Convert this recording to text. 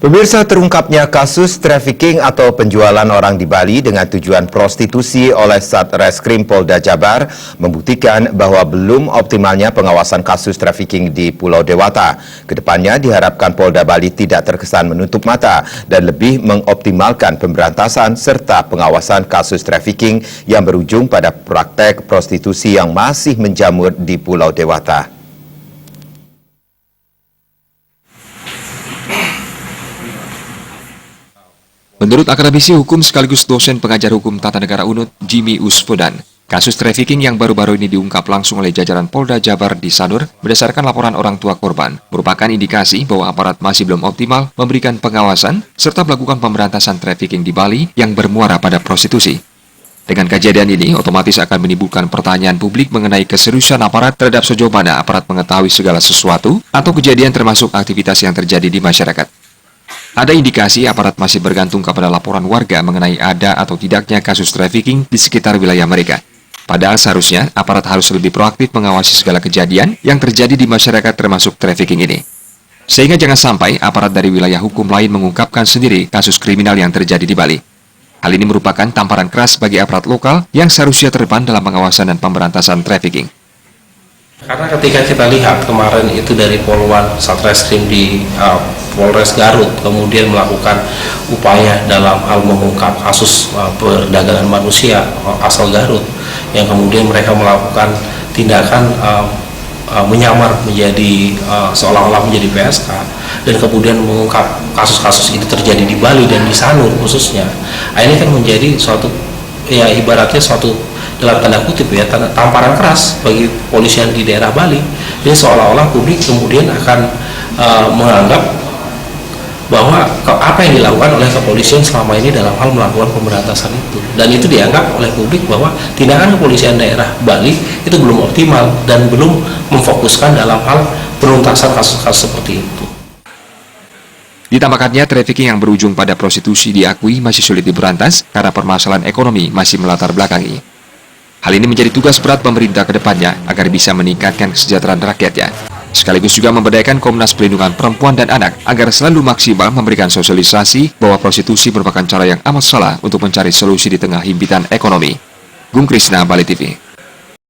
Pemirsa, terungkapnya kasus trafficking atau penjualan orang di Bali dengan tujuan prostitusi oleh Satreskrim Polda Jabar membuktikan bahwa belum optimalnya pengawasan kasus trafficking di Pulau Dewata. Kedepannya diharapkan Polda Bali tidak terkesan menutup mata dan lebih mengoptimalkan pemberantasan serta pengawasan kasus trafficking yang berujung pada praktek prostitusi yang masih menjamur di Pulau Dewata. Menurut akademisi hukum sekaligus dosen pengajar hukum tata negara UNUD, Jimmy Uspodan, kasus trafficking yang baru-baru ini diungkap langsung oleh jajaran Polda Jabar di Sanur berdasarkan laporan orang tua korban, merupakan indikasi bahwa aparat masih belum optimal memberikan pengawasan serta melakukan pemberantasan trafficking di Bali yang bermuara pada prostitusi. Dengan kejadian ini, otomatis akan menimbulkan pertanyaan publik mengenai keseriusan aparat terhadap sejauh mana aparat mengetahui segala sesuatu atau kejadian termasuk aktivitas yang terjadi di masyarakat. Ada indikasi aparat masih bergantung kepada laporan warga mengenai ada atau tidaknya kasus trafficking di sekitar wilayah mereka. Padahal seharusnya aparat harus lebih proaktif mengawasi segala kejadian yang terjadi di masyarakat termasuk trafficking ini. Sehingga jangan sampai aparat dari wilayah hukum lain mengungkapkan sendiri kasus kriminal yang terjadi di Bali. Hal ini merupakan tamparan keras bagi aparat lokal yang seharusnya terdepan dalam pengawasan dan pemberantasan trafficking. Karena ketika kita lihat kemarin itu dari Polwan Satreskrim di Polres Garut kemudian melakukan upaya dalam hal mengungkap kasus perdagangan manusia asal Garut yang kemudian mereka melakukan tindakan menyamar menjadi seolah-olah menjadi PSK dan kemudian mengungkap kasus-kasus itu terjadi di Bali dan di Sanur khususnya. Ini kan menjadi suatu ibaratnya suatu dalam tanda kutip tamparan keras bagi polisian di daerah Bali. Jadi seolah-olah publik kemudian akan menganggap bahwa apa yang dilakukan oleh kepolisian selama ini dalam hal melakukan pemberantasan itu, dan itu dianggap oleh publik bahwa tindakan kepolisian daerah Bali itu belum optimal dan belum memfokuskan dalam hal penuntasan kasus-kasus seperti itu. Ditambahkannya, trafficking yang berujung pada prostitusi diakui masih sulit diberantas karena permasalahan ekonomi masih melatar belakangi. Hal ini menjadi tugas berat pemerintah ke depannya agar bisa meningkatkan kesejahteraan rakyatnya. Sekaligus juga memberdayakan Komnas Perlindungan Perempuan dan Anak agar selalu maksimal memberikan sosialisasi bahwa prostitusi merupakan cara yang amat salah untuk mencari solusi di tengah himpitan ekonomi. Gung Krisna, Bali TV.